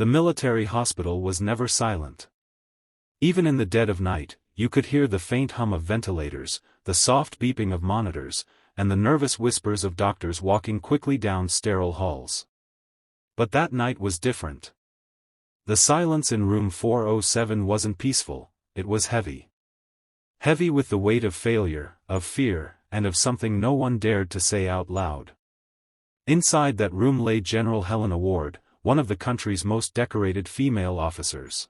The military hospital was never silent. Even in the dead of night, you could hear the faint hum of ventilators, the soft beeping of monitors, and the nervous whispers of doctors walking quickly down sterile halls. But that night was different. The silence in room 407 wasn't peaceful, it was heavy. Heavy with the weight of failure, of fear, and of something no one dared to say out loud. Inside that room lay General Helena Ward, one of the country's most decorated female officers.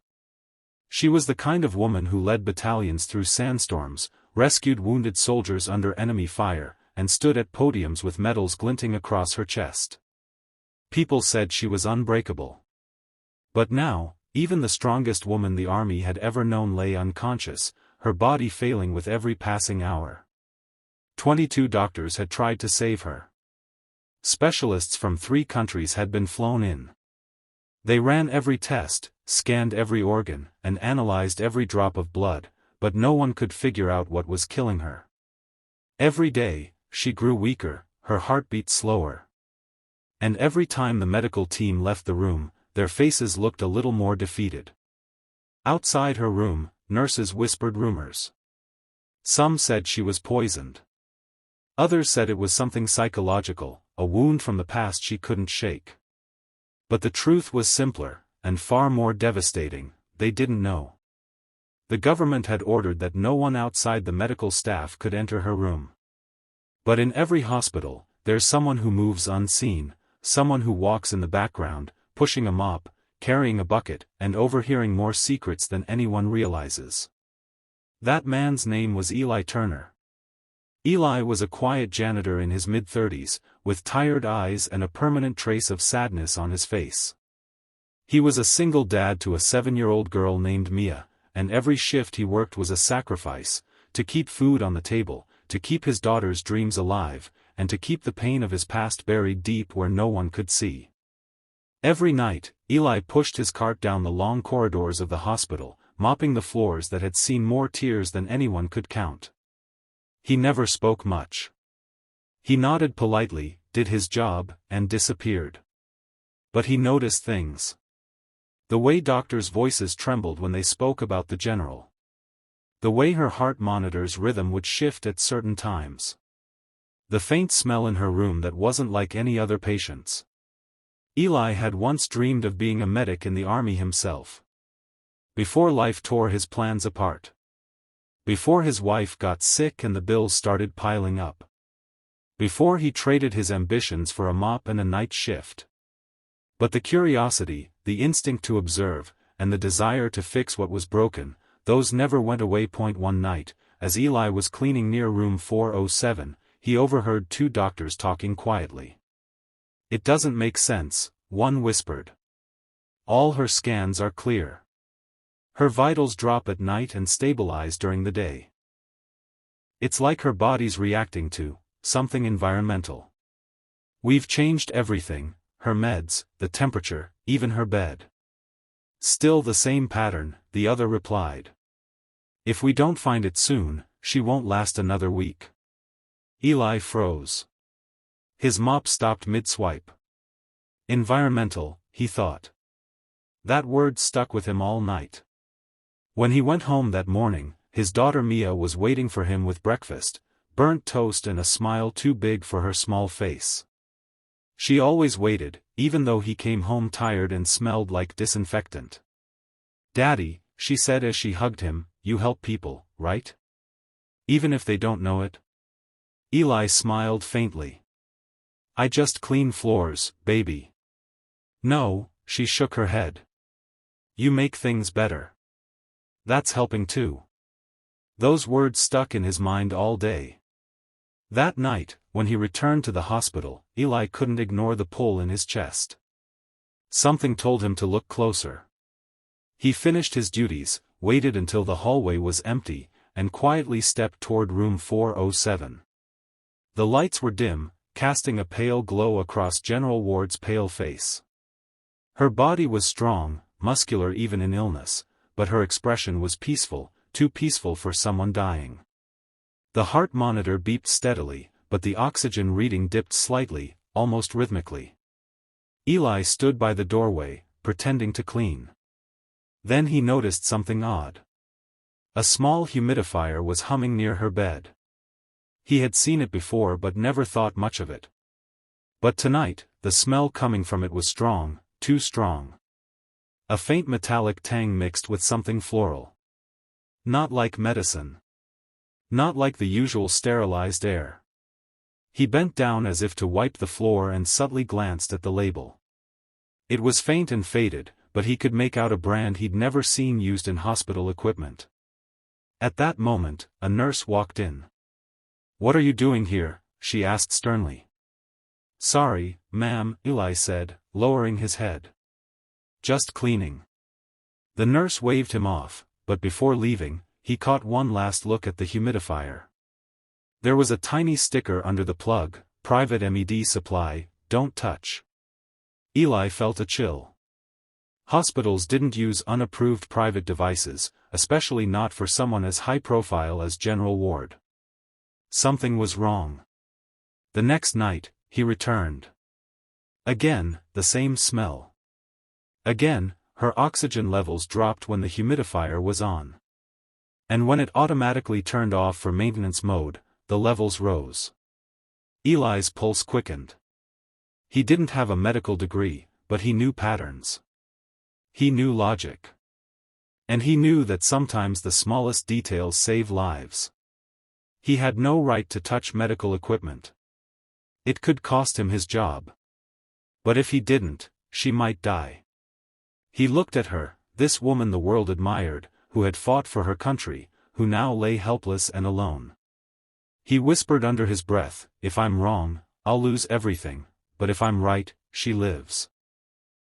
She was the kind of woman who led battalions through sandstorms, rescued wounded soldiers under enemy fire, and stood at podiums with medals glinting across her chest. People said she was unbreakable. But now, even the strongest woman the army had ever known lay unconscious, her body failing with every passing hour. 22 doctors had tried to save her. Specialists from 3 countries had been flown in. They ran every test, scanned every organ, and analyzed every drop of blood, but no one could figure out what was killing her. Every day, she grew weaker, her heartbeat slower. And every time the medical team left the room, their faces looked a little more defeated. Outside her room, nurses whispered rumors. Some said she was poisoned. Others said it was something psychological, a wound from the past she couldn't shake. But the truth was simpler, and far more devastating: they didn't know. The government had ordered that no one outside the medical staff could enter her room. But in every hospital, there's someone who moves unseen, someone who walks in the background, pushing a mop, carrying a bucket, and overhearing more secrets than anyone realizes. That man's name was Eli Turner. Eli was a quiet janitor in his mid-30s, with tired eyes and a permanent trace of sadness on his face. He was a single dad to a 7-year-old girl named Mia, and every shift he worked was a sacrifice, to keep food on the table, to keep his daughter's dreams alive, and to keep the pain of his past buried deep where no one could see. Every night, Eli pushed his cart down the long corridors of the hospital, mopping the floors that had seen more tears than anyone could count. He never spoke much. He nodded politely, did his job, and disappeared. But he noticed things. The way doctors' voices trembled when they spoke about the general. The way her heart monitor's rhythm would shift at certain times. The faint smell in her room that wasn't like any other patient's. Eli had once dreamed of being a medic in the army himself. Before life tore his plans apart. Before his wife got sick and the bills started piling up. Before he traded his ambitions for a mop and a night shift. But the curiosity, the instinct to observe, and the desire to fix what was broken, those never went away. One night, as Eli was cleaning near room 407, he overheard 2 doctors talking quietly. "It doesn't make sense," one whispered. "All her scans are clear. Her vitals drop at night and stabilize during the day. It's like her body's reacting to something environmental. We've changed everything, her meds, the temperature, even her bed." "Still the same pattern," the other replied. "If we don't find it soon, she won't last another week." Eli froze. His mop stopped mid-swipe. Environmental, he thought. That word stuck with him all night. When he went home that morning, his daughter Mia was waiting for him with breakfast, burnt toast and a smile too big for her small face. She always waited, even though he came home tired and smelled like disinfectant. "Daddy," she said as she hugged him, "you help people, right? Even if they don't know it?" Eli smiled faintly. "I just clean floors, baby." "No," she shook her head. "You make things better. That's helping too." Those words stuck in his mind all day. That night, when he returned to the hospital, Eli couldn't ignore the pull in his chest. Something told him to look closer. He finished his duties, waited until the hallway was empty, and quietly stepped toward room 407. The lights were dim, casting a pale glow across General Ward's pale face. Her body was strong, muscular even in illness, but her expression was peaceful, too peaceful for someone dying. The heart monitor beeped steadily, but the oxygen reading dipped slightly, almost rhythmically. Eli stood by the doorway, pretending to clean. Then he noticed something odd. A small humidifier was humming near her bed. He had seen it before but never thought much of it. But tonight, the smell coming from it was strong, too strong. A faint metallic tang mixed with something floral. Not like medicine. Not like the usual sterilized air. He bent down as if to wipe the floor and subtly glanced at the label. It was faint and faded, but he could make out a brand he'd never seen used in hospital equipment. At that moment, a nurse walked in. "What are you doing here?" she asked sternly. "Sorry, ma'am," Eli said, lowering his head. "Just cleaning." The nurse waved him off, but before leaving, he caught one last look at the humidifier. There was a tiny sticker under the plug, "Private MED supply, don't touch." Eli felt a chill. Hospitals didn't use unapproved private devices, especially not for someone as high-profile as General Ward. Something was wrong. The next night, he returned. Again, the same smell. Again, her oxygen levels dropped when the humidifier was on. And when it automatically turned off for maintenance mode, the levels rose. Eli's pulse quickened. He didn't have a medical degree, but he knew patterns. He knew logic. And he knew that sometimes the smallest details save lives. He had no right to touch medical equipment. It could cost him his job. But if he didn't, she might die. He looked at her, this woman the world admired, who had fought for her country, who now lay helpless and alone. He whispered under his breath, "If I'm wrong, I'll lose everything, but if I'm right, she lives."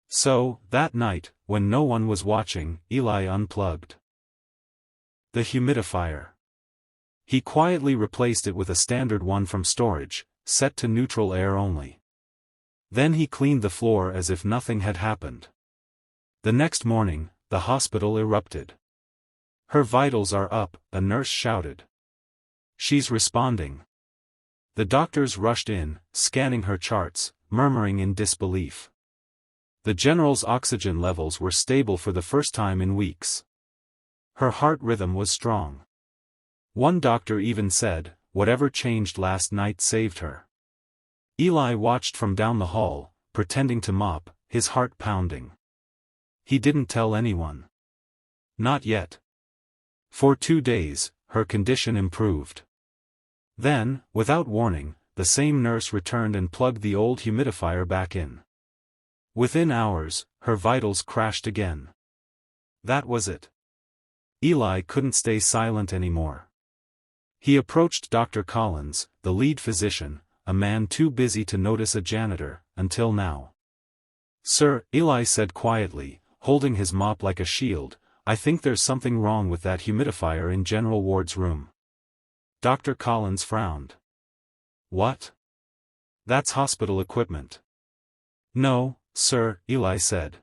So, that night, when no one was watching, Eli unplugged the humidifier. He quietly replaced it with a standard one from storage, set to neutral air only. Then he cleaned the floor as if nothing had happened. The next morning, the hospital erupted. "Her vitals are up," a nurse shouted. "She's responding." The doctors rushed in, scanning her charts, murmuring in disbelief. The general's oxygen levels were stable for the first time in weeks. Her heart rhythm was strong. One doctor even said, "Whatever changed last night saved her." Eli watched from down the hall, pretending to mop, his heart pounding. He didn't tell anyone. Not yet. For 2 days, her condition improved. Then, without warning, the same nurse returned and plugged the old humidifier back in. Within hours, her vitals crashed again. That was it. Eli couldn't stay silent anymore. He approached Dr. Collins, the lead physician, a man too busy to notice a janitor, until now. "Sir," Eli said quietly, holding his mop like a shield, "I think there's something wrong with that humidifier in General Ward's room." Dr. Collins frowned. "What?" "That's hospital equipment." "No, sir," Eli said.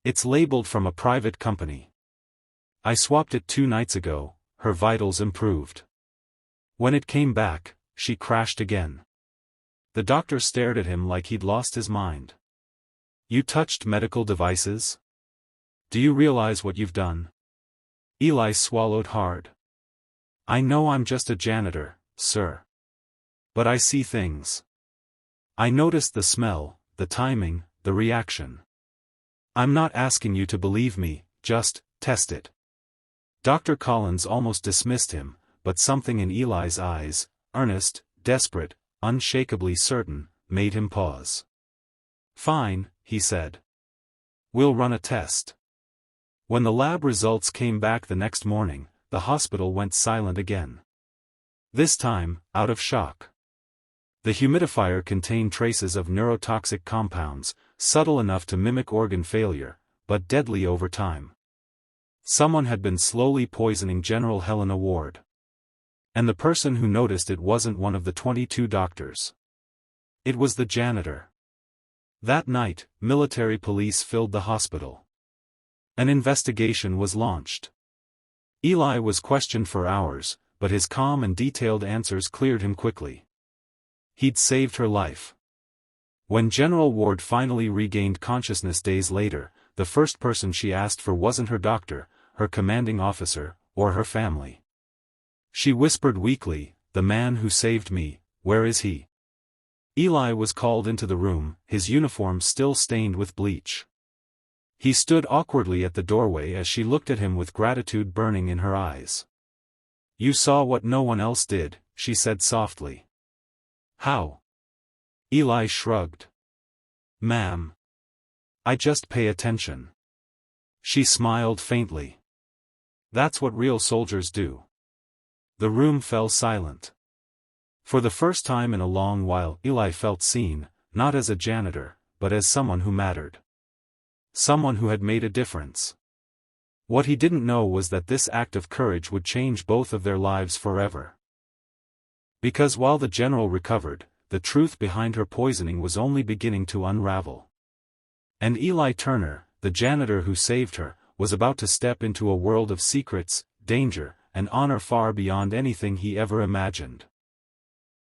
"It's labeled from a private company. I swapped it 2 nights ago, her vitals improved. When it came back, she crashed again." The doctor stared at him like he'd lost his mind. "You touched medical devices? Do you realize what you've done?" Eli swallowed hard. "I know I'm just a janitor, sir. But I see things. I noticed the smell, the timing, the reaction. I'm not asking you to believe me, just test it." Dr. Collins almost dismissed him, but something in Eli's eyes, earnest, desperate, unshakably certain, made him pause. "Fine," he said. "We'll run a test." When the lab results came back the next morning, the hospital went silent again. This time, out of shock. The humidifier contained traces of neurotoxic compounds, subtle enough to mimic organ failure, but deadly over time. Someone had been slowly poisoning General Helena Ward. And the person who noticed it wasn't one of the 22 doctors. It was the janitor. That night, military police filled the hospital. An investigation was launched. Eli was questioned for hours, but his calm and detailed answers cleared him quickly. He'd saved her life. When General Ward finally regained consciousness days later, the first person she asked for wasn't her doctor, her commanding officer, or her family. She whispered weakly, "The man who saved me, where is he?" Eli was called into the room, his uniform still stained with bleach. He stood awkwardly at the doorway as she looked at him with gratitude burning in her eyes. "You saw what no one else did," she said softly. "How?" Eli shrugged. "Ma'am. I just pay attention." She smiled faintly. "That's what real soldiers do." The room fell silent. For the first time in a long while Eli felt seen, not as a janitor, but as someone who mattered. Someone who had made a difference. What he didn't know was that this act of courage would change both of their lives forever. Because while the general recovered, the truth behind her poisoning was only beginning to unravel. And Eli Turner, the janitor who saved her, was about to step into a world of secrets, danger, and honor far beyond anything he ever imagined.